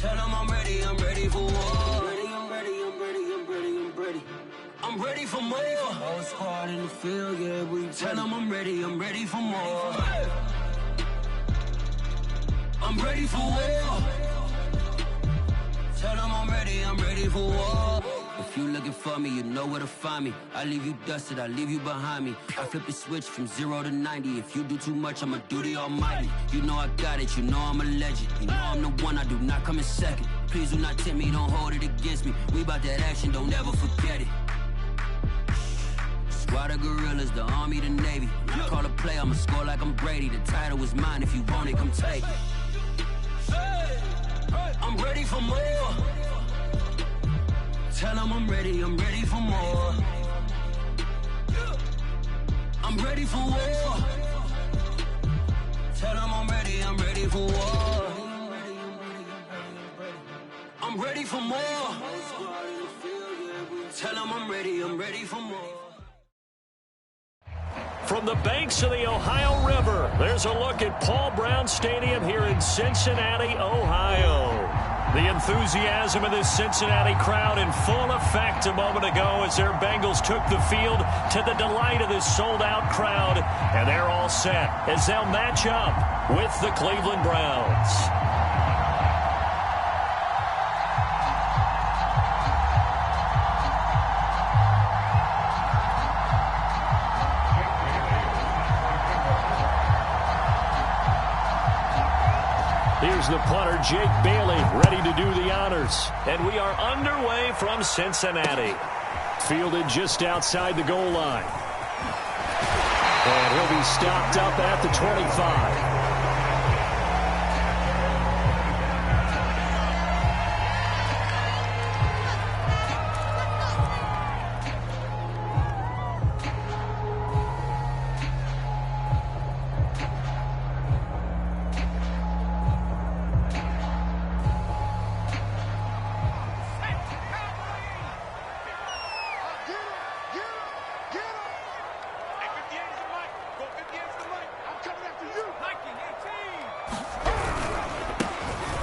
Tell them I'm ready for war. I'm ready. I'm ready for more. Whole squad in the field, yeah, we tell them I'm ready for more. I'm ready for war. Tell them I'm ready for war. If you looking for me, you know where to find me. I leave you dusted, I leave you behind me. I flip the switch from 0 to 90. If you do too much, I'ma do the almighty. You know I got it, you know I'm a legend. You know I'm the one, I do not come in second. Please do not tempt me, don't hold it against me. We bout that action, don't ever forget it. Squad of gorillas, the army, the navy. When I call a play, I'ma score like I'm Brady. The title is mine, if you want it, come take it. I'm ready for more. Tell them I'm ready for more. I'm ready for war. Tell them I'm ready for war. I'm ready for more. Tell them I'm ready for more. From the banks of the Ohio River, there's a look at Paul Brown Stadium here in Cincinnati, Ohio. The enthusiasm of this Cincinnati crowd in full effect a moment ago as their Bengals took the field to the delight of this sold-out crowd. And they're all set as they'll match up with the Cleveland Browns. Here's the punter, Jake Bailey, ready to do the honors. And we are underway from Cincinnati. Fielded just outside the goal line. And he'll be stopped up at the 25.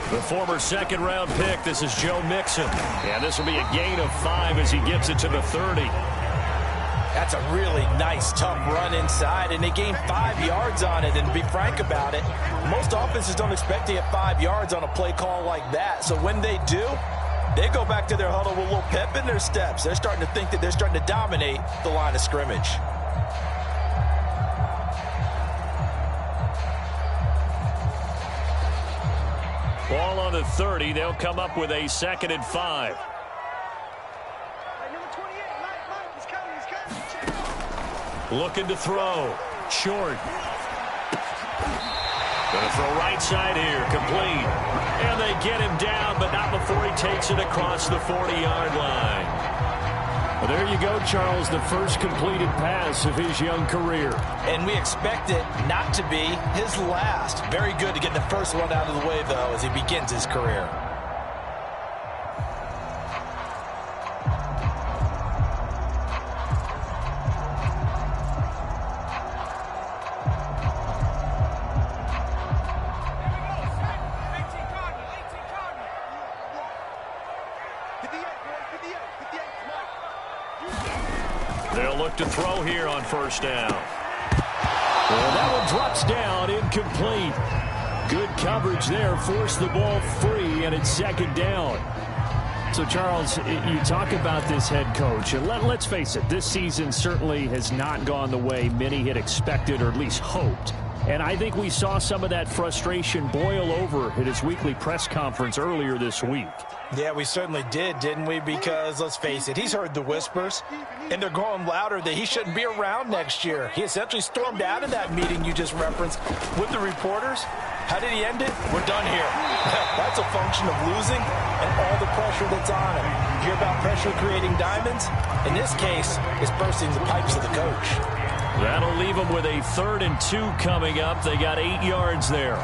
The former second-round pick, this is Joe Mixon. And this will be a gain of 5 as he gets it to the 30. That's a really nice, tough run inside, and they gained 5 yards on it. And to be frank about it, most offenses don't expect to get 5 yards on a play call like that. So when they do, they go back to their huddle with a little pep in their steps. They're starting to think that they're starting to dominate the line of scrimmage. Ball on the 30. They'll come up with a 2nd and 5. Looking to throw. Short. Going to throw right side here. Complete. And they get him down, but not before he takes it across the 40-yard line. Well, there you go, Charles, the first completed pass of his young career. And we expect it not to be his last. Very good to get the first one out of the way, though, as he begins his career. They'll look to throw here on first down. Well, that one drops down, incomplete. Good coverage there, forced the ball free, and it's 2nd down. So, Charles, you talk about this head coach, and let's face it, this season certainly has not gone the way many had expected or at least hoped. And I think we saw some of that frustration boil over at his weekly press conference earlier this week. Yeah, we certainly did, didn't we? Because, let's face it, he's heard the whispers, and they're growing louder that he shouldn't be around next year. He essentially stormed out of that meeting you just referenced with the reporters. How did he end it? We're done here. That's a function of losing and all the pressure that's on him. Hear about pressure creating diamonds? In this case, it's bursting the pipes of the coach. That'll leave them with a 3rd and 2 coming up. They got 8 yards there.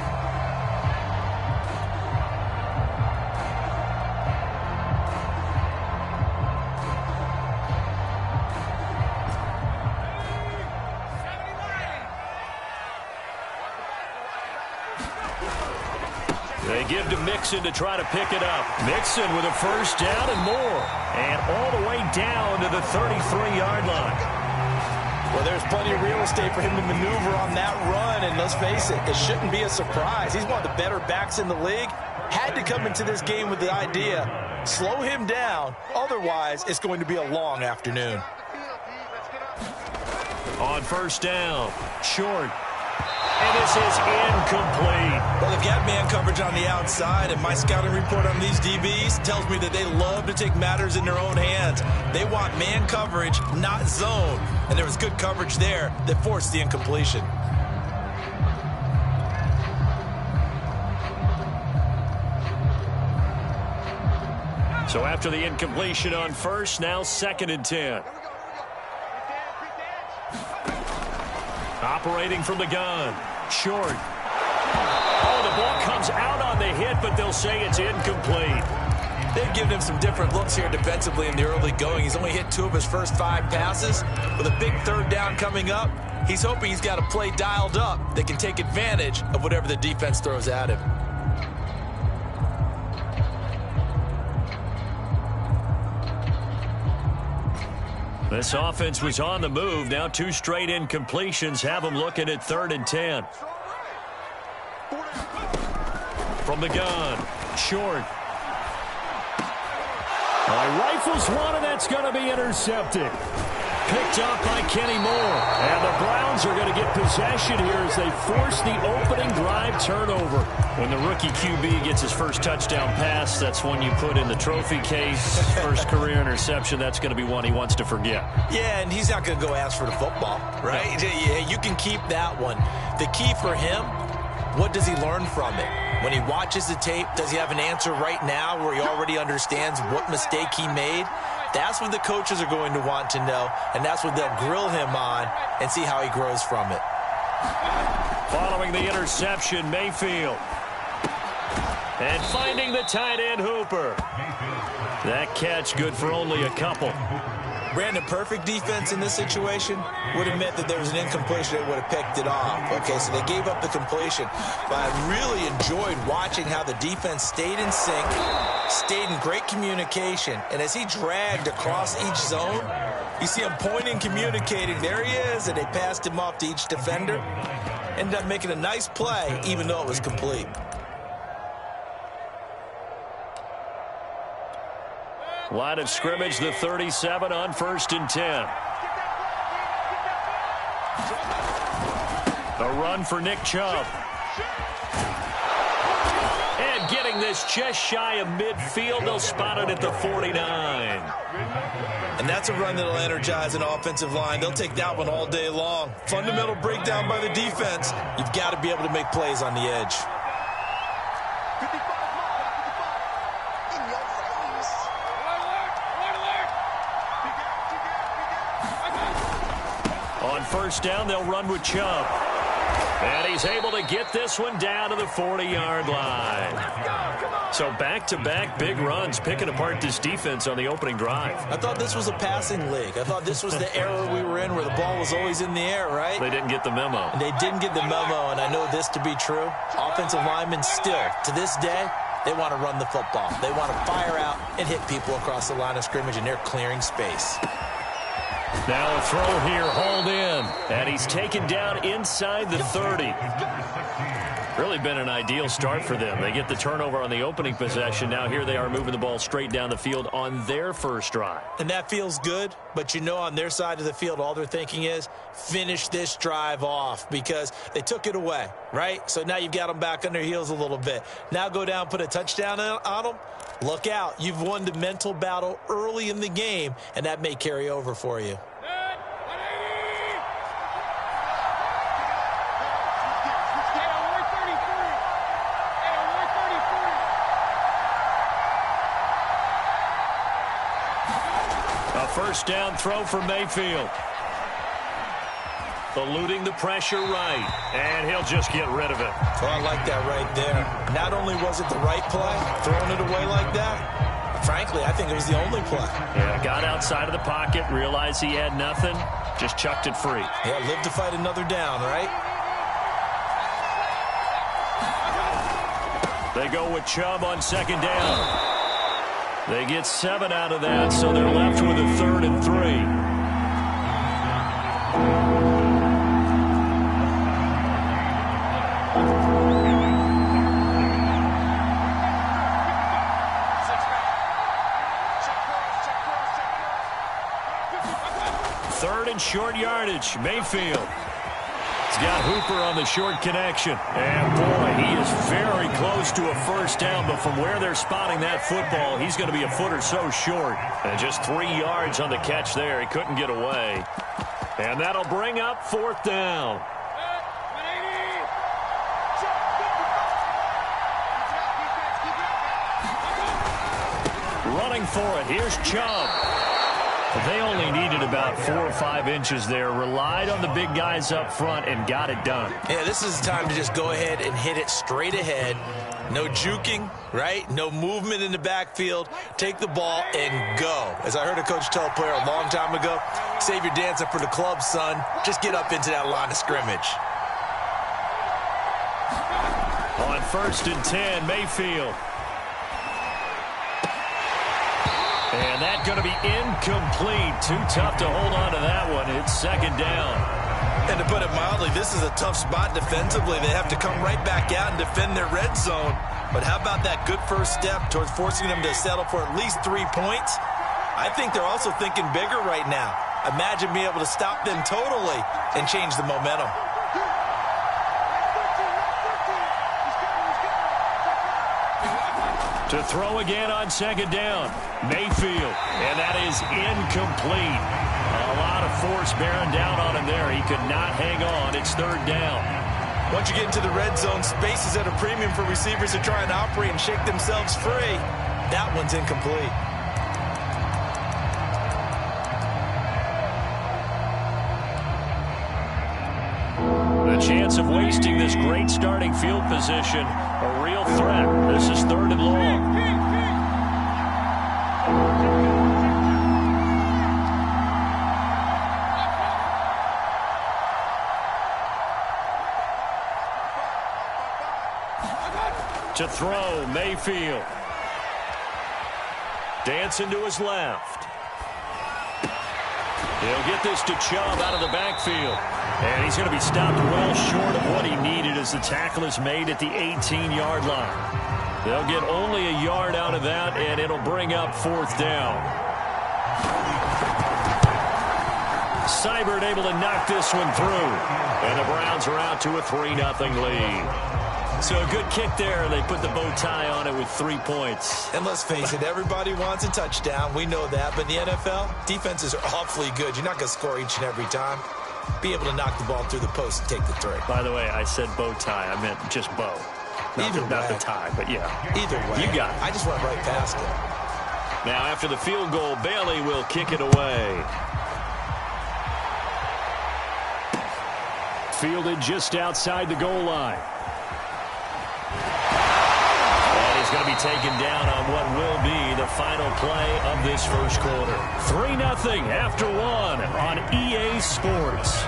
They give to Mixon to try to pick it up. Mixon with a first down and more. And all the way down to the 33-yard line. Well, there's plenty of real estate for him to maneuver on that run. And let's face it, it shouldn't be a surprise. He's one of the better backs in the league. Had to come into this game with the idea, slow him down. Otherwise, it's going to be a long afternoon. On first down, short. And this is incomplete. Well, they've got man coverage on the outside, and my scouting report on these DBs tells me that they love to take matters in their own hands. They want man coverage, not zone. And there was good coverage there that forced the incompletion. So after the incompletion on first, now 2nd and 10. Operating from the gun. Short. Oh, the ball comes out on the hit, but they'll say it's incomplete. They've given him some different looks here defensively in the early going. He's only hit 2 of his first 5 passes. With a big 3rd down coming up, he's hoping he's got a play dialed up that can take advantage of whatever the defense throws at him. This offense was on the move. Now 2 straight incompletions have them looking at 3rd and 10. From the gun, short. Rifles one, and that's going to be intercepted. Picked up by Kenny Moore. And the Browns are going to get possession here as they force the opening drive turnover. When the rookie QB gets his first touchdown pass, that's one you put in the trophy case. First career interception, that's going to be one he wants to forget. Yeah, and he's not going to go ask for the football, right? Yeah, you can keep that one. The key for him, what does he learn from it? When he watches the tape, does he have an answer right now where he already understands what mistake he made? That's what the coaches are going to want to know, and that's what they'll grill him on and see how he grows from it. Following the interception, Mayfield. And finding the tight end, Hooper. That catch good for only a couple. Brandon, perfect defense in this situation would have meant that there was an incompletion that would have picked it off. Okay, so they gave up the completion. But I really enjoyed watching how the defense stayed in sync, stayed in great communication. And as he dragged across each zone, you see him pointing, communicating. There he is, and they passed him off to each defender. Ended up making a nice play, even though it was complete. Line of scrimmage, the 37 on 1st and 10. A run for Nick Chubb. And getting this just shy of midfield. They'll spot it at the 49. And that's a run that'll energize an offensive line. They'll take that one all day long. Fundamental breakdown by the defense. You've got to be able to make plays on the edge. On first down, they'll run with Chubb. And he's able to get this one down to the 40-yard line. So back-to-back big runs, picking apart this defense on the opening drive. I thought this was a passing league. I thought this was the era we were in where the ball was always in the air, right? They didn't get the memo. And they didn't get the memo, and I know this to be true. Offensive linemen still, to this day, they want to run the football. They want to fire out and hit people across the line of scrimmage, and they're clearing space. Now a throw here, hauled in. And he's taken down inside the 30. Really been an ideal start for them. They get the turnover on the opening possession. Now here they are moving the ball straight down the field on their first drive. And that feels good, but you know on their side of the field, all they're thinking is finish this drive off because they took it away, right? So now you've got them back on their heels a little bit. Now go down, put a touchdown on them. Look out. You've won the mental battle early in the game, and that may carry over for you. First down throw for Mayfield. Eluding the pressure right. And he'll just get rid of it. Oh, I like that right there. Not only was it the right play, throwing it away like that, frankly, I think it was the only play. Yeah, got outside of the pocket, realized he had nothing, just chucked it free. Yeah, live to fight another down, right? They go with Chubb on second down. They get 7 out of that, so they're left with a 3rd and 3. Short yardage. Mayfield. He's got Hooper on the short connection. And boy, he is very close to a first down, but from where they're spotting that football, he's going to be a foot or so short. And just 3 yards on the catch there. He couldn't get away. And that'll bring up 4th down. Running for it. Here's Chubb. They only needed about 4 or 5 inches there. Relied on the big guys up front and got it done. Yeah, this is the time to just go ahead and hit it straight ahead. No juking, right? No movement in the backfield. Take the ball and go. As I heard a coach tell a player a long time ago, save your dancing for the club, son. Just get up into that line of scrimmage. On 1st and 10, Mayfield. And that's going to be incomplete. Too tough to hold on to that one. It's 2nd down. And to put it mildly, this is a tough spot defensively. They have to come right back out and defend their red zone. But how about that good first step towards forcing them to settle for at least 3 points? I think they're also thinking bigger right now. Imagine being able to stop them totally and change the momentum. To throw again on 2nd down. Mayfield. And that is incomplete. A lot of force bearing down on him there. He could not hang on. It's 3rd down. Once you get into the red zone, space is at a premium for receivers to try and operate and shake themselves free. That one's incomplete. The chance of wasting this great starting field position, a real threat. This is 3rd and long. To throw, Mayfield. Dancing to his left. He'll get this to Chubb out of the backfield. And he's going to be stopped well short of what he needed as the tackle is made at the 18-yard line. They'll get only a yard out of that, and it'll bring up 4th down. Seibert able to knock this one through. And the Browns are out to a 3-0 lead. So a good kick there. They put the bow tie on it with 3 points. And let's face it, everybody wants a touchdown. We know that. But in the NFL, defenses are awfully good. You're not going to score each and every time. Be able to knock the ball through the post and take the 3. By the way, I said bow tie. I meant just bow. Not the tie, but yeah. Either way. You got it. I just went right past it. Now after the field goal, Bailey will kick it away. Fielded just outside the goal line. And he's going to be taken down on what will be the final play of this first quarter. 3-0 after 1 on EA Sports.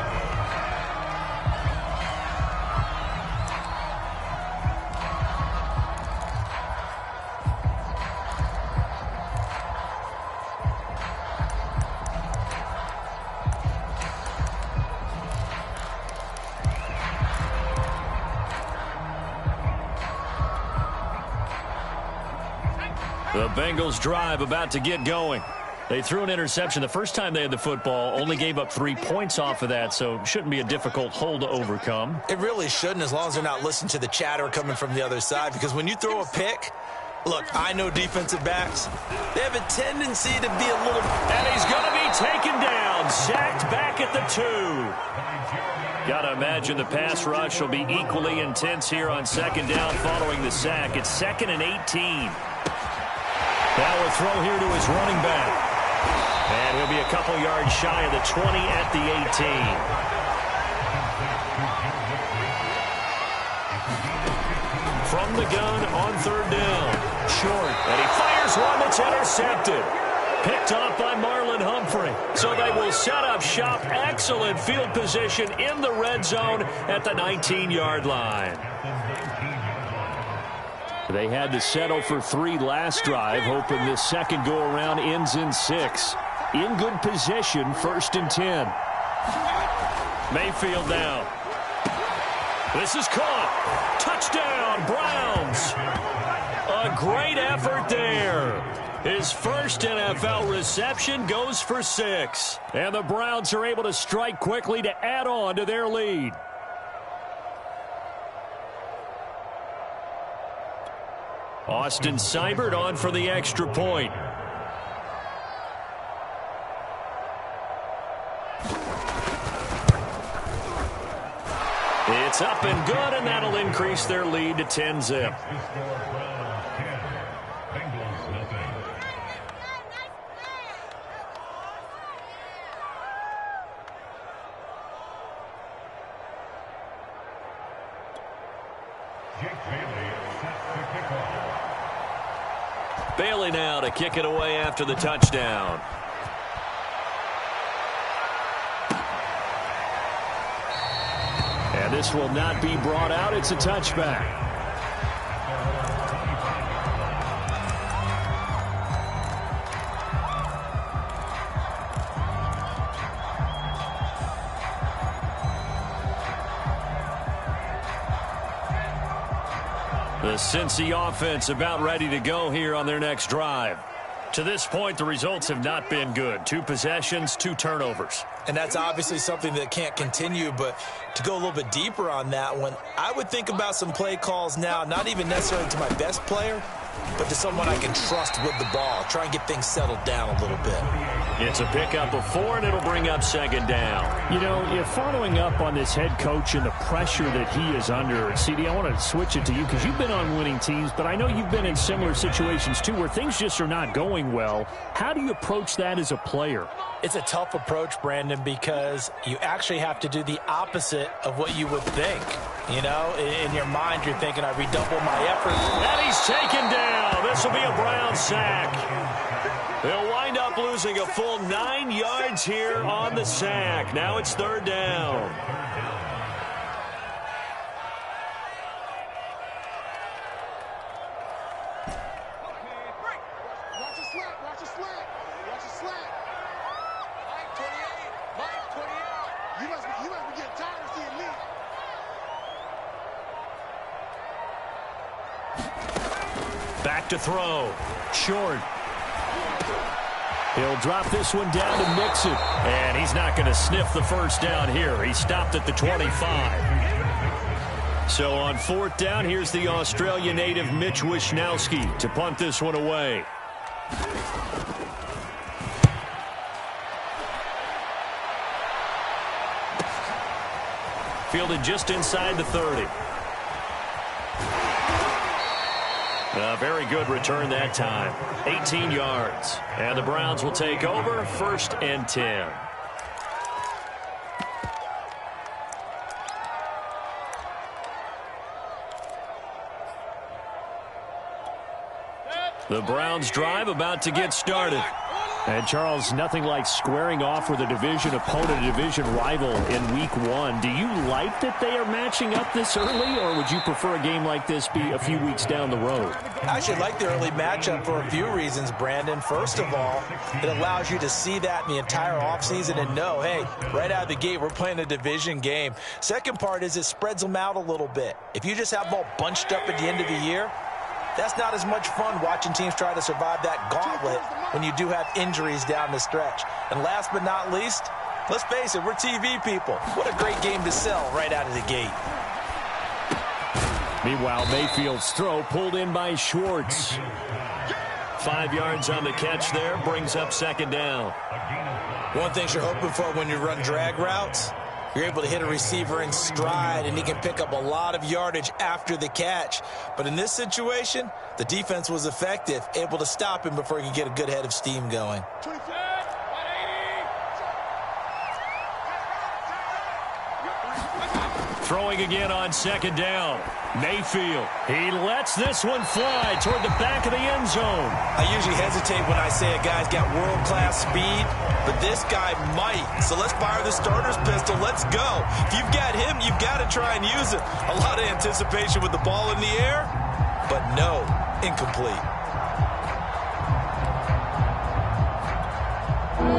The Bengals drive about to get going. They threw an interception the first time they had the football, only gave up 3 points off of that, so shouldn't be a difficult hole to overcome. It really shouldn't, as long as they're not listening to the chatter coming from the other side, because when you throw a pick, look, I know defensive backs, they have a tendency to be a little... And he's going to be taken down, sacked back at the 2. Got to imagine the pass rush will be equally intense here on 2nd down following the sack. It's 2nd and 18. Now a throw here to his running back. And he'll be a couple yards shy of the 20 at the 18. From the gun on 3rd down. Short. And he fires one that's intercepted. Picked off by Marlon Humphrey. So they will set up shop. Excellent field position in the red zone at the 19-yard line. They had to settle for 3 last drive, hoping this second go-around ends in 6. In good position, 1st and 10. Mayfield now. This is caught. Touchdown, Browns. A great effort there. His first NFL reception goes for 6. And the Browns are able to strike quickly to add on to their lead. Austin Seibert on for the extra point. It's up and good, and that'll increase their lead to 10-zip. Bailey now to kick it away after the touchdown. And this will not be brought out. It's a touchback. The Cincy offense about ready to go here on their next drive. To this point, the results have not been good. 2 possessions, 2 turnovers. And that's obviously something that can't continue, but to go a little bit deeper on that one, I would think about some play calls now, not even necessarily to my best player, but to someone I can trust with the ball. Try and get things settled down a little bit. It's a pickup of 4, and it'll bring up 2nd down. You know, if following up on this head coach and the pressure that he is under, CD, I want to switch it to you because you've been on winning teams, but I know you've been in similar situations too where things just are not going well. How do you approach that as a player? It's a tough approach, Brandon, because you actually have to do the opposite of what you would think. You know, in your mind, you're thinking, I redouble my effort. And he's taken down. This will be a Brown sack. They'll wind up losing a full 9 yards here on the sack. Now it's 3rd down. Back to throw. Short. He'll drop this one down to Mixon. And he's not going to sniff the 1st down here. He stopped at the 25. So on 4th down, here's the Australia native Mitch Wishnowsky to punt this one away. Fielded just inside the 30. A very good return that time. 18 yards. And the Browns will take over 1st and 10. The Browns drive about to get started. And, Charles, nothing like squaring off with a division opponent, a division rival in Week 1. Do you like that they are matching up this early, or would you prefer a game like this be a few weeks down the road? I actually like the early matchup for a few reasons, Brandon. First of all, it allows you to see that in the entire offseason and know, hey, right out of the gate, we're playing a division game. Second part is it spreads them out a little bit. If you just have them all bunched up at the end of the year, that's not as much fun watching teams try to survive that gauntlet when you do have injuries down the stretch. And last but not least, let's face it, we're TV people. What a great game to sell right out of the gate. Meanwhile, Mayfield's throw pulled in by Schwartz. 5 yards on the catch there, brings up 2nd down. One thing you're hoping for when you run drag routes, you're able to hit a receiver in stride, and he can pick up a lot of yardage after the catch. But in this situation, the defense was effective, able to stop him before he could get a good head of steam going. Throwing again on 2nd down. Mayfield. He lets this one fly toward the back of the end zone. I usually hesitate when I say a guy's got world-class speed, but this guy might. So let's fire the starter's pistol. Let's go. If you've got him, you've got to try and use it. A lot of anticipation with the ball in the air. but no, incomplete.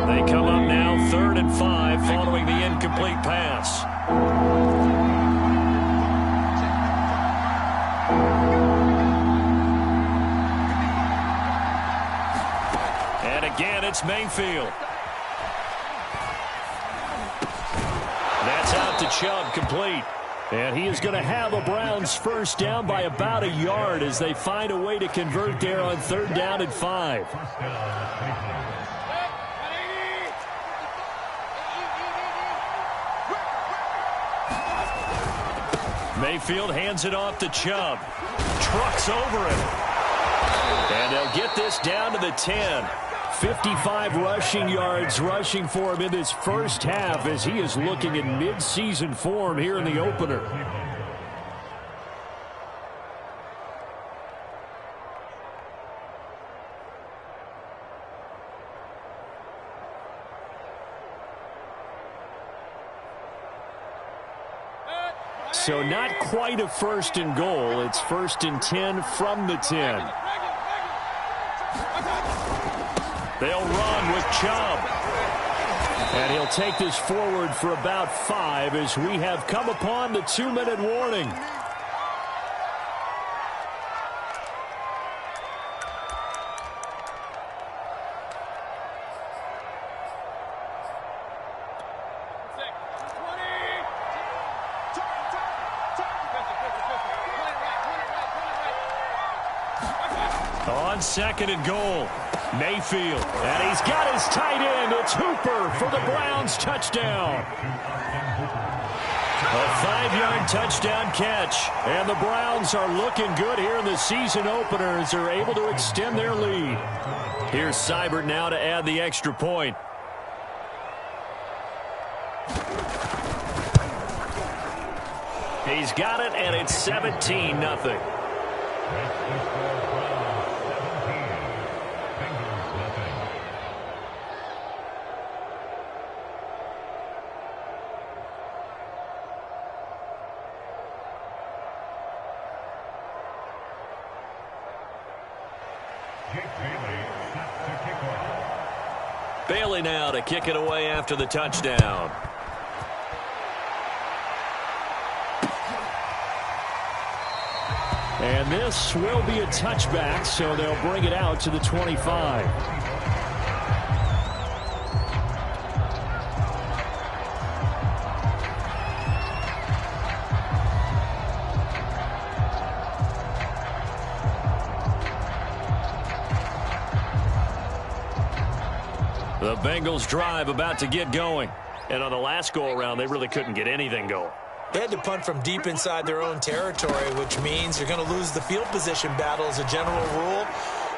They come up now 3rd and 5 following the incomplete pass. And again, it's Mayfield. That's out to Chubb, complete. And he is going to have a Browns first down by about a yard as they find a way to convert there on 3rd down and 5. Mayfield hands it off to Chubb. Trucks over him. And they'll get this down to the 10. 55 rushing yards rushing for him in this first half as he is looking in mid-season form here in the opener. So not quite a 1st and goal. It's 1st and 10 from the 10. They'll run with Chubb. And he'll take this forward for about 5 as we have come upon the 2-minute warning. On 2nd and goal, Mayfield, and he's got his tight end. It's Hooper for the Browns touchdown. A 5-yard touchdown catch, and the Browns are looking good here in the season opener as they're able to extend their lead. Here's Seibert now to add the extra point. He's got it, and it's 17-0. Bailey now to kick it away after the touchdown. And this will be a touchback, so they'll bring it out to the 25. The Bengals drive about to get going. And on the last go-around, they really couldn't get anything going. They had to punt from deep inside their own territory, which means you're going to lose the field position battle as a general rule.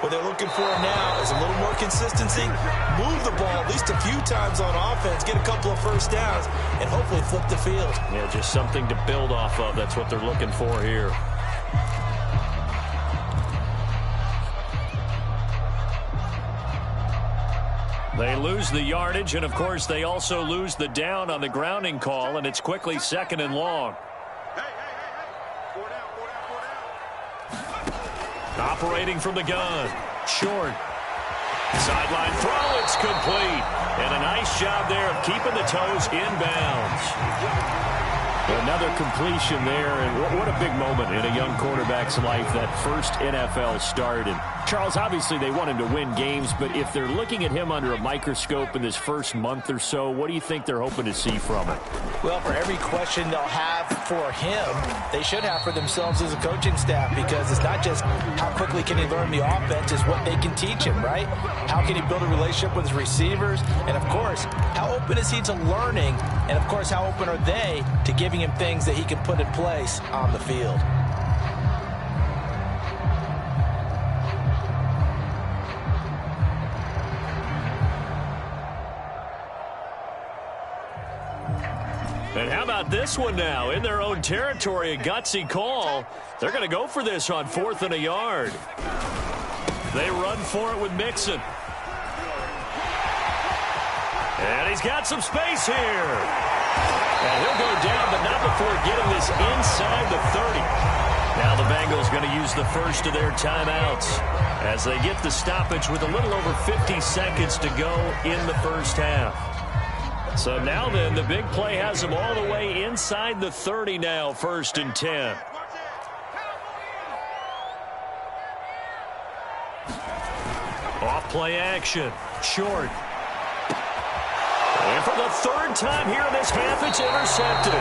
What they're looking for now is a little more consistency, move the ball at least a few times on offense, get a couple of first downs, and hopefully flip the field. Yeah, just something to build off of. That's what they're looking for here. They lose the yardage, and, of course, they also lose the down on the grounding call, and it's quickly 2nd and long. Operating from the gun. Short. Sideline throw. It's complete. And a nice job there of keeping the toes inbounds. Another completion there, and what a big moment in a young quarterback's life, that first NFL start. And Charles, obviously they want him to win games, but if they're looking at him under a microscope in this first month or so, what do you think they're hoping to see from it? Well, for every question they'll have for him, they should have for themselves as a coaching staff, because it's not just how quickly can he learn the offense, it's what they can teach him, right? How can he build a relationship with his receivers? And, of course, how open is he to learning? And, of course, how open are they to giving him things that he can put in place on the field? And how about this one now? In their own territory, a gutsy call. They're going to go for this on 4th and a yard. They run for it with Mixon. And he's got some space here. And he'll go down, but not before getting this inside the 30. Now the Bengals going to use the first of their timeouts as they get the stoppage with a little over 50 seconds to go in the first half. So now then, the big play has them all the way inside the 30 now, 1st and 10. Off play action, short. And for the 3rd time here in this half, it's intercepted.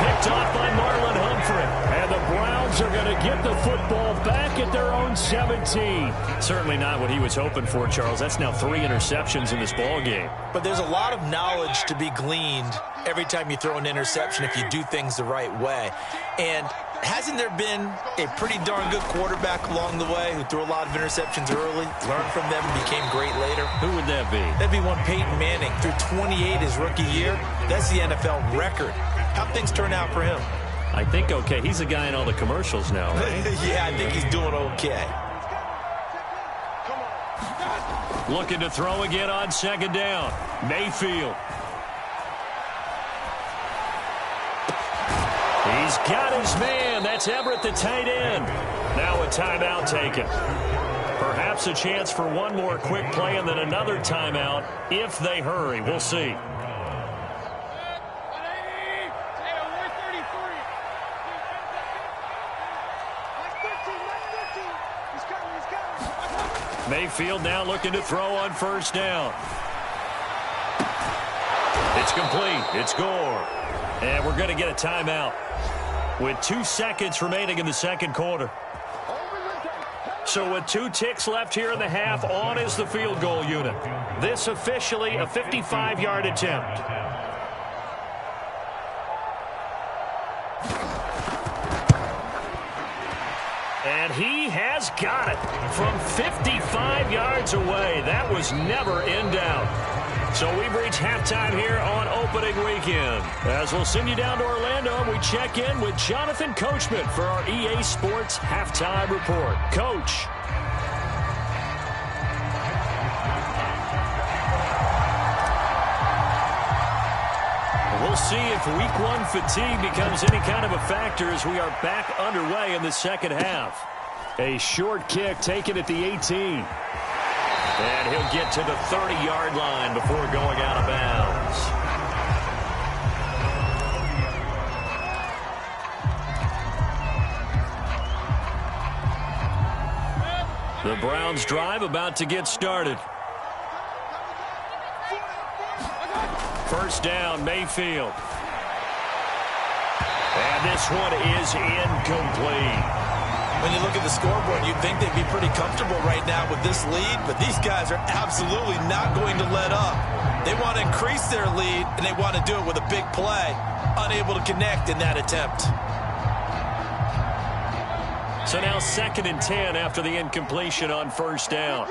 Picked off by Marlon Humphrey. And the Browns are going to get the football back at their own 17. Certainly not what he was hoping for, Charles. That's now 3 interceptions in this ball game. But there's a lot of knowledge to be gleaned every time you throw an interception if you do things the right way. And hasn't there been a pretty darn good quarterback along the way who threw a lot of interceptions early, learned from them, and became great later? Who would that be? That'd be one Peyton Manning. Threw 28 his rookie year. That's the NFL record. How'd things turn out for him? I think okay. He's the guy in all the commercials now, right? Yeah, I think he's doing okay. Looking to throw again on 2nd down. Mayfield. He's got his man. That's Everett, the tight end. Now a timeout taken. Perhaps a chance for one more quick play and then another timeout if they hurry. We'll see. Mayfield now looking to throw on 1st down. It's complete. It's Gore. And we're going to get a timeout with 2 seconds remaining in the 2nd quarter. So with 2 ticks left here in the half, on is the field goal unit. This officially a 55-yard attempt. And he has got it from 55 yards away. That was never in doubt. So we've reached halftime here on opening weekend. As we'll send you down to Orlando, we check in with Jonathan Coachman for our EA Sports Halftime Report. Coach. We'll see if week 1 fatigue becomes any kind of a factor as we are back underway in the 2nd half. A short kick taken at the 18. And he'll get to the 30-yard line before going out of bounds. The Browns drive about to get started. 1st down, Mayfield. And this one is incomplete. When you look at the scoreboard, you'd think they'd be pretty comfortable right now with this lead, but these guys are absolutely not going to let up. They want to increase their lead, and they want to do it with a big play. Unable to connect in that attempt. So now 2nd and 10 after the incompletion on 1st down.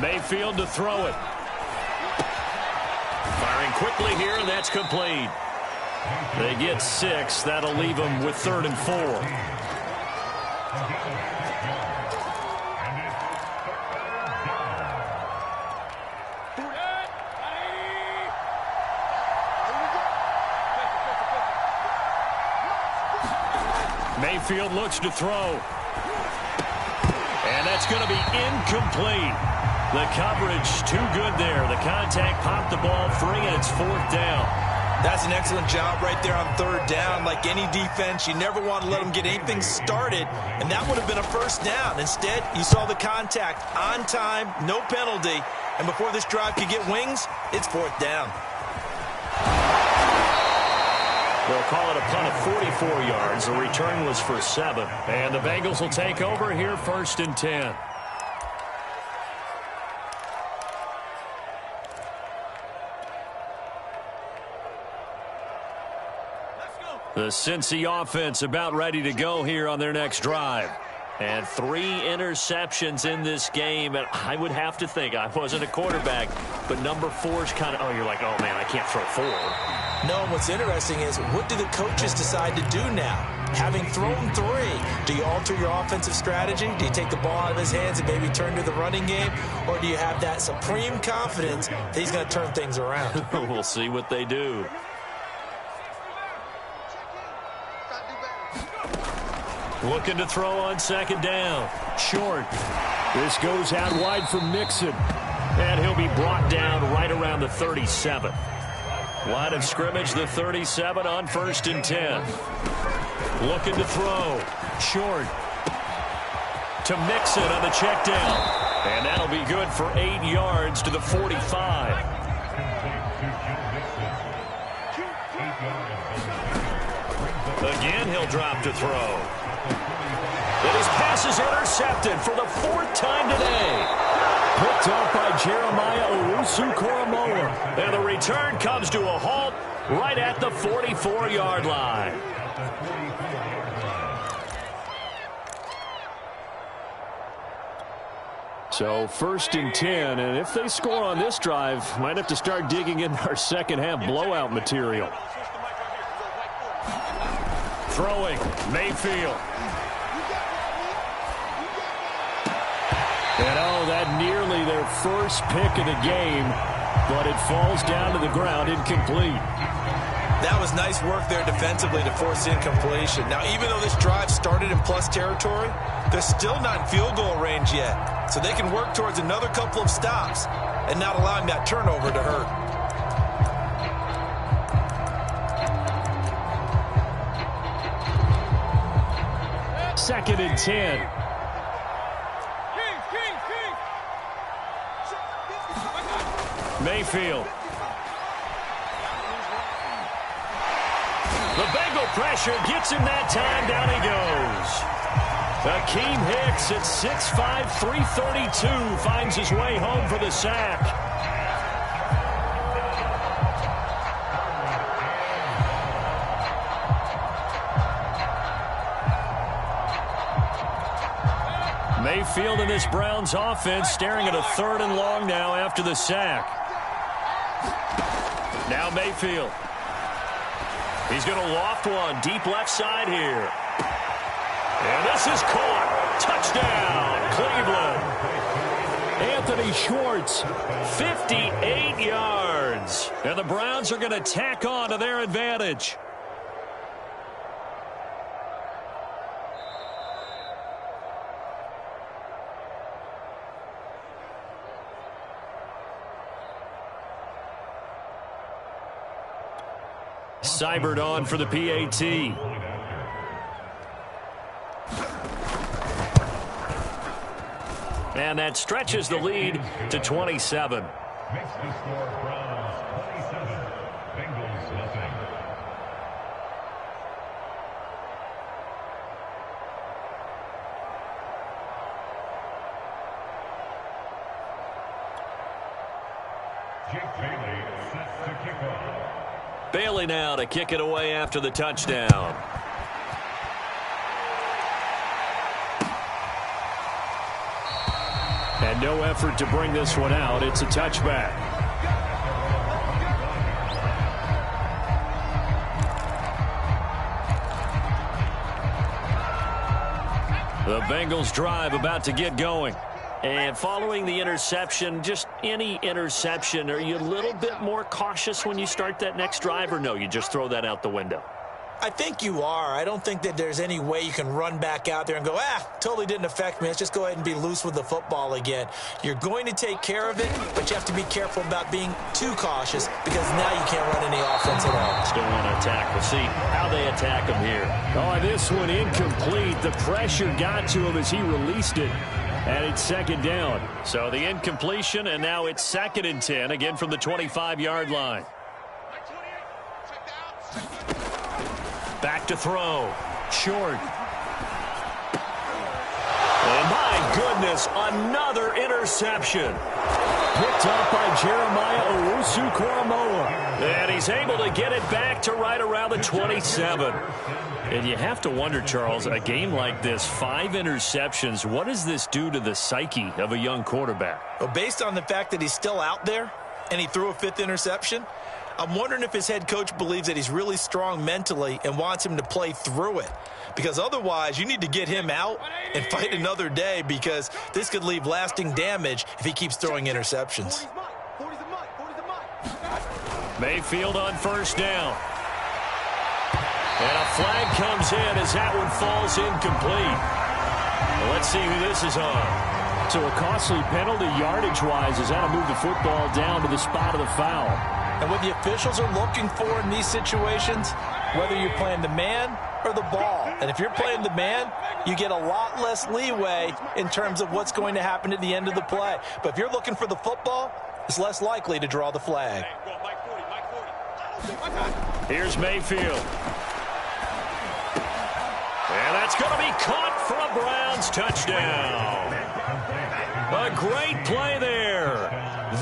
Mayfield to throw it. Firing quickly here, and that's complete. They get 6. That'll leave them with 3rd and 4. Mayfield looks to throw. And that's going to be incomplete. The coverage too good there. The contact popped the ball free, and it's 4th down. That's an excellent job right there on 3rd down. Like any defense, you never want to let them get anything started, and that would have been a 1st down. Instead, you saw the contact on time, no penalty, and before this drive could get wings, it's 4th down. They'll call it a punt of 44 yards. The return was for 7. And the Bengals will take over here 1st and 10. The Cincy offense about ready to go here on their next drive. And 3 interceptions in this game. And I would have to think, I wasn't a quarterback, but number 4's kind of, you're like, oh, man, I can't throw 4. No, what's interesting is, what do the coaches decide to do now? Having thrown 3, do you alter your offensive strategy? Do you take the ball out of his hands and maybe turn to the running game? Or do you have that supreme confidence that he's going to turn things around? We'll see what they do. Looking to throw on second down. Short. This goes out wide for Mixon. And he'll be brought down right around the 37. Line of scrimmage, the 37 on 1st and 10. Looking to throw. Short. To Mixon on the check down. And that'll be good for 8 yards to the 45. Again, he'll drop to throw. And his pass is intercepted for the 4th time today. Picked up by Jeremiah Owusu-Koramoah. And the return comes to a halt right at the 44-yard line. So 1st and 10, and if they score on this drive, might have to start digging in our second half blowout material. Throwing, Mayfield. And that nearly their first pick of the game, but it falls down to the ground incomplete. That was nice work there defensively to force incompletion. Now, even though this drive started in plus territory, they're still not in field goal range yet. So they can work towards another couple of stops and not allowing that turnover to hurt. Second and 10. Mayfield. The Bengal pressure gets him that time. Down he goes. Akeem Hicks at 6'5", 332 finds his way home for the sack. Mayfield in this Browns offense staring at a 3rd and long now after the sack. Now Mayfield. He's going to loft one deep left side here. And this is caught. Touchdown, Cleveland. Anthony Schwartz, 58 yards. And the Browns are going to tack on to their advantage. Seibert on for the PAT. And that stretches the lead to 27. Makes the score Browns 27, Bengals nothing. Jake Bailey sets to kick off. Bailey now to kick it away after the touchdown. And no effort to bring this one out. It's a touchback. The Bengals drive about to get going. And following the interception, just any interception, are you a little bit more cautious when you start that next drive, or no, you just throw that out the window? I think you are. I don't think that there's any way you can run back out there and go, totally didn't affect me. Let's just go ahead and be loose with the football again. You're going to take care of it, but you have to be careful about being too cautious because now you can't run any offense at all. Still want to attack. We'll see how they attack him here. Oh, this one incomplete. The pressure got to him as he released it. And it's second down. So the incompletion, and now it's 2nd and 10, again from the 25-yard line. Back to throw. Short. And my goodness, another interception. Picked up by Jeremiah Owusu-Koramoah. And he's able to get it back to right around the 27. And you have to wonder, Charles, a game like this, 5 interceptions, what does this do to the psyche of a young quarterback? Well, based on the fact that he's still out there and he threw a 5th interception, I'm wondering if his head coach believes that he's really strong mentally and wants him to play through it. Because otherwise, you need to get him out and fight another day because this could leave lasting damage if he keeps throwing interceptions. Mayfield on first down. And a flag comes in as that one falls incomplete. Well, let's see who this is on. So a costly penalty yardage-wise as that'll move the football down to the spot of the foul. And what the officials are looking for in these situations, whether you're playing the man or the ball. And if you're playing the man, you get a lot less leeway in terms of what's going to happen at the end of the play. But if you're looking for the football, it's less likely to draw the flag. Here's Mayfield. And that's going to be caught for a Browns touchdown. A great play there.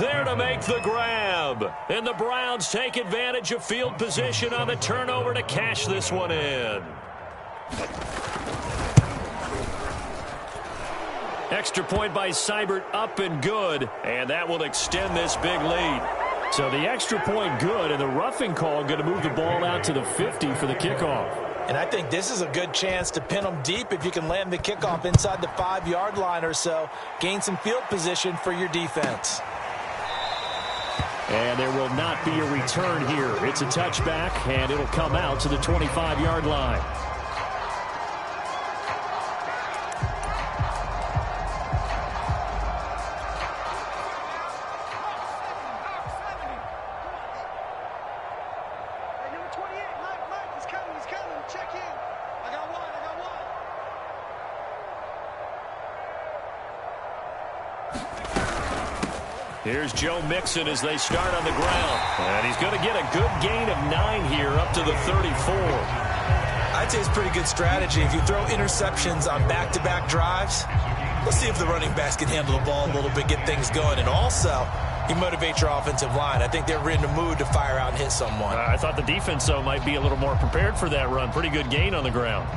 There to make the grab. And the Browns take advantage of field position on the turnover to cash this one in. Extra point by Seibert, up and good. And that will extend this big lead. So the extra point good, and the roughing call going to move the ball out to the 50 for the kickoff. And I think this is a good chance to pin them deep if you can land the kickoff inside the 5-yard line or so. Gain some field position for your defense. And there will not be a return here. It's a touchback, and it'll come out to the 25-yard line. Here's Joe Mixon as they start on the ground. And he's going to get a good gain of 9 here up to the 34. I'd say it's pretty good strategy. If you throw interceptions on back-to-back drives, let's see if the running backs can handle the ball a little bit, get things going. And also, you motivate your offensive line. I think they're in the mood to fire out and hit someone. I thought the defense, though, might be a little more prepared for that run. Pretty good gain on the ground.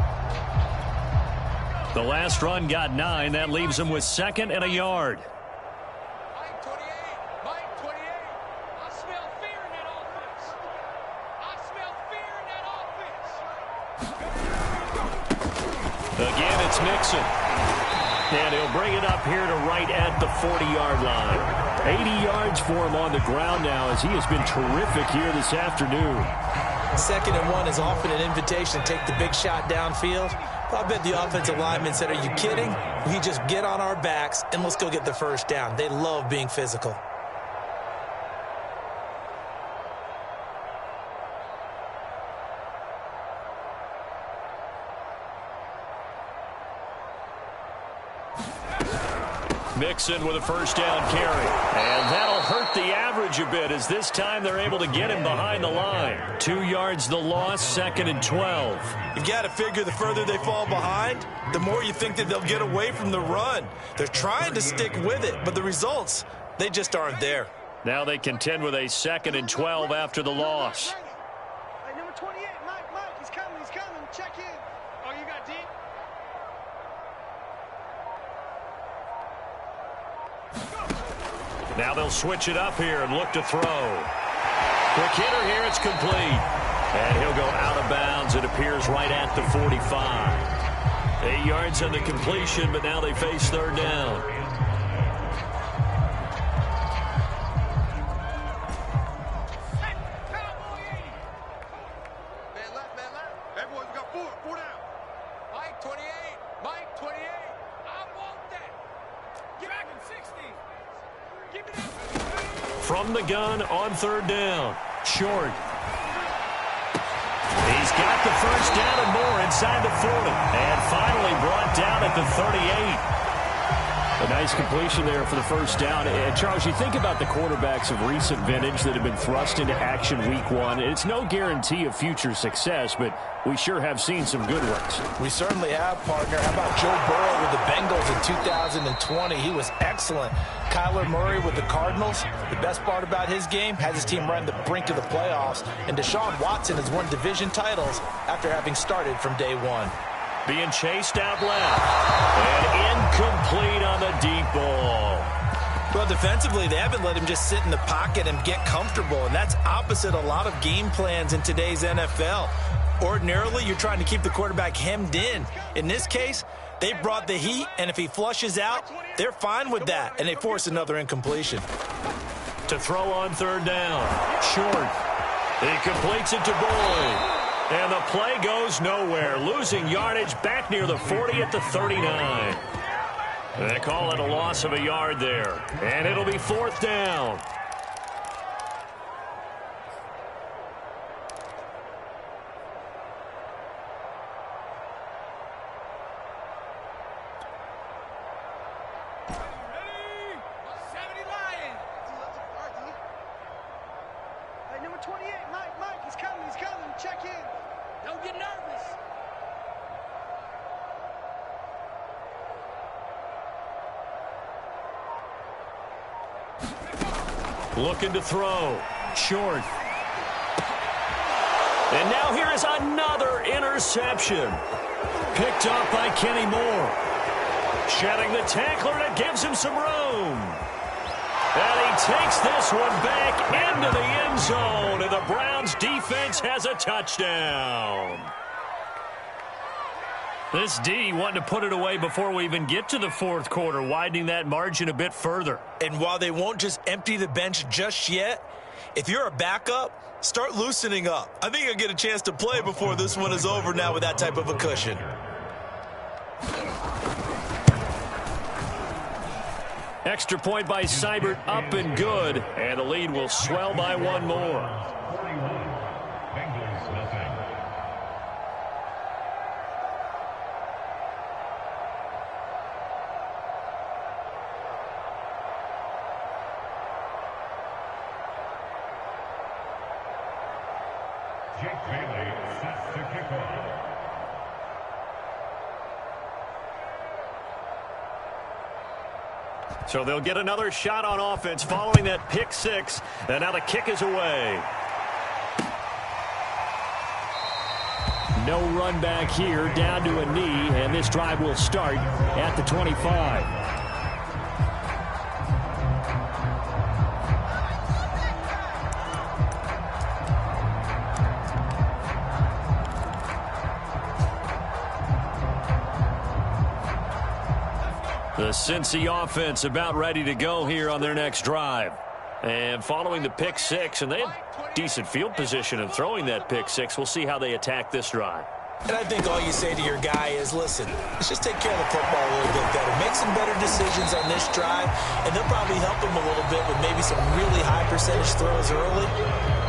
The last run got 9. That leaves them with 2nd and a yard. Again, it's Mixon. And he'll bring it up here to right at the 40-yard line. 80 yards for him on the ground now as he has been terrific here this afternoon. 2nd and 1 is often an invitation to take the big shot downfield. I bet the offensive lineman said, are you kidding? We just get on our backs and let's go get the first down. They love being physical. Mixon with a first down carry. And that'll hurt the average a bit as this time they're able to get him behind the line. 2 yards the loss, 2nd and 12. You've got to figure the further they fall behind, the more you think that they'll get away from the run. They're trying to stick with it, but the results, they just aren't there. Now they contend with a 2nd and 12 after the loss. Hey, number 28, Mike, he's coming. Check in. Oh, you got deep? Now they'll switch it up here and look to throw. Quick hitter here, it's complete. And he'll go out of bounds. It appears right at the 45. 8 yards on the completion, but now they face 3rd down. Man left. Everyone's got 4 down. Mike 28, I want that. Get back in 60. Give it up. From the gun on 3rd down. Short. He's got the first down and more inside the 40. And finally brought down at the 38. A nice completion there for the first down. And Charles, you think about the quarterbacks of recent vintage that have been thrust into action week 1. It's no guarantee of future success, but we sure have seen some good ones. We certainly have, partner. How about Joe Burrow with the Bengals in 2020? He was excellent. Kyler Murray with the Cardinals. The best part about his game, has his team right on the brink of the playoffs. And Deshaun Watson has won division titles after having started from day 1. Being chased out left. And incomplete on the deep ball. Well, defensively, they haven't let him just sit in the pocket and get comfortable, and that's opposite a lot of game plans in today's NFL. Ordinarily, you're trying to keep the quarterback hemmed in. In this case, they brought the heat, and if he flushes out, they're fine with that, and they force another incompletion. To throw on 3rd down. Short. He completes it to Boyd. And the play goes nowhere. Losing yardage back near the 40 at the 39. They call it a loss of a yard there. And it'll be 4th down. Looking to throw. Short. And now here is another interception. Picked up by Kenny Moore. Shedding the tackler, and it gives him some room. And he takes this one back into the end zone, and the Browns defense has a touchdown. This D wanting to put it away before we even get to the 4th quarter, widening that margin a bit further. And while they won't just empty the bench just yet, if you're a backup, start loosening up. I think you'll get a chance to play before this one is over now with that type of a cushion. Extra point by Seibert, up and good. And the lead will swell by one more. 41, Bengals nothing. Jake Bailey sets to kick off. So they'll get another shot on offense following that pick 6. And now the kick is away. No run back here, down to a knee, and this drive will start at the 25. The Cincy offense about ready to go here on their next drive. And following the pick 6, and they had decent field position in throwing that pick 6. We'll see how they attack this drive. And I think all you say to your guy is, listen, let's just take care of the football a little bit better. Make some better decisions on this drive, and they'll probably help him a little bit with maybe some really high percentage throws early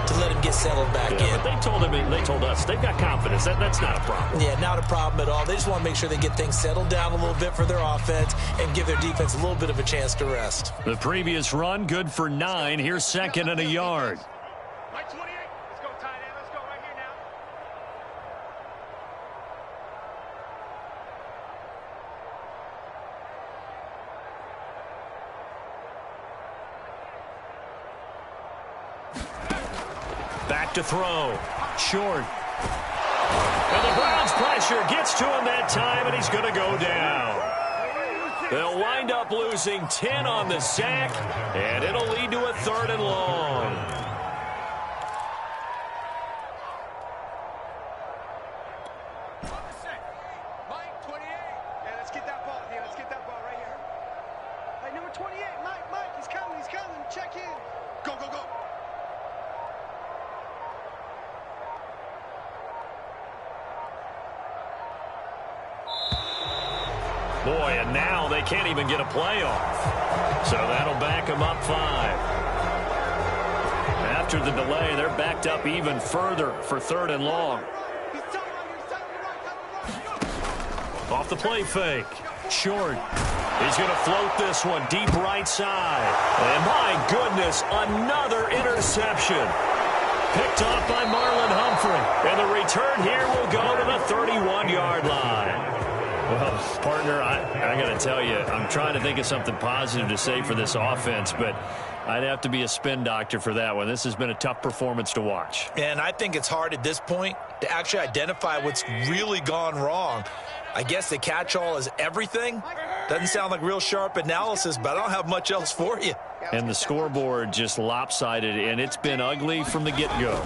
to let him get settled back in. But they told him, they told us, they've got confidence. That's not a problem. Yeah, not a problem at all. They just want to make sure they get things settled down a little bit for their offense and give their defense a little bit of a chance to rest. The previous run, good for 9. Here's 2nd and a yard. Mike 28. Let's go, tight end. Let's go right here now. Back to throw. Short. And the Browns pressure gets to him that time, and he's going to go down. They'll wind up losing 10 on the sack, and it'll lead to a 3rd and long. Mike 28. Yeah, let's get that ball here. Let's get that ball right here. Hey, number 28, Mike, he's coming. Check in. Go, go, go. Boy, and now they can't even get a play off. So that'll back them up 5. After the delay, they're backed up even further for 3rd and long. Off the play fake. Short. He's going to float this one deep right side. And my goodness, another interception. Picked off by Marlon Humphrey. And the return here will go to the 31-yard line. Well, partner, I got to tell you, I'm trying to think of something positive to say for this offense, but I'd have to be a spin doctor for that one. This has been a tough performance to watch. And I think it's hard at this point to actually identify what's really gone wrong. I guess the catch-all is everything. Doesn't sound like real sharp analysis, but I don't have much else for you. And the scoreboard just lopsided, and it's been ugly from the get-go.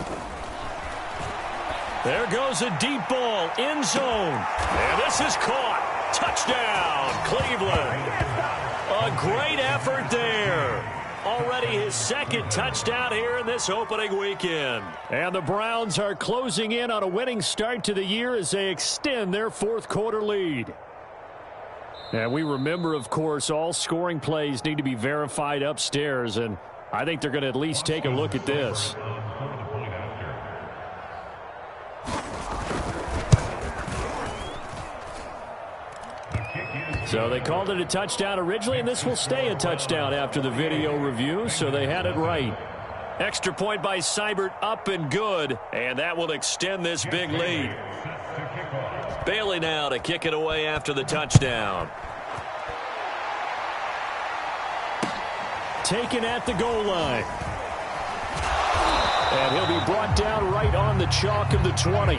There goes a deep ball, end zone. And this is caught. Touchdown, Cleveland. A great effort there. already his second touchdown here in this opening weekend. And the Browns are closing in on a winning start to the year as they extend their fourth quarter lead. And we remember, of course, all scoring plays need to be verified upstairs, and I think they're going to at least take a look at this. So they called it a touchdown originally, and this will stay a touchdown after the video review, so they had it right. Extra point by Seibert, up and good, and that will extend this big lead. Bailey now to kick it away after the touchdown. Taken at the goal line. And he'll be brought down right on the chalk of the 20.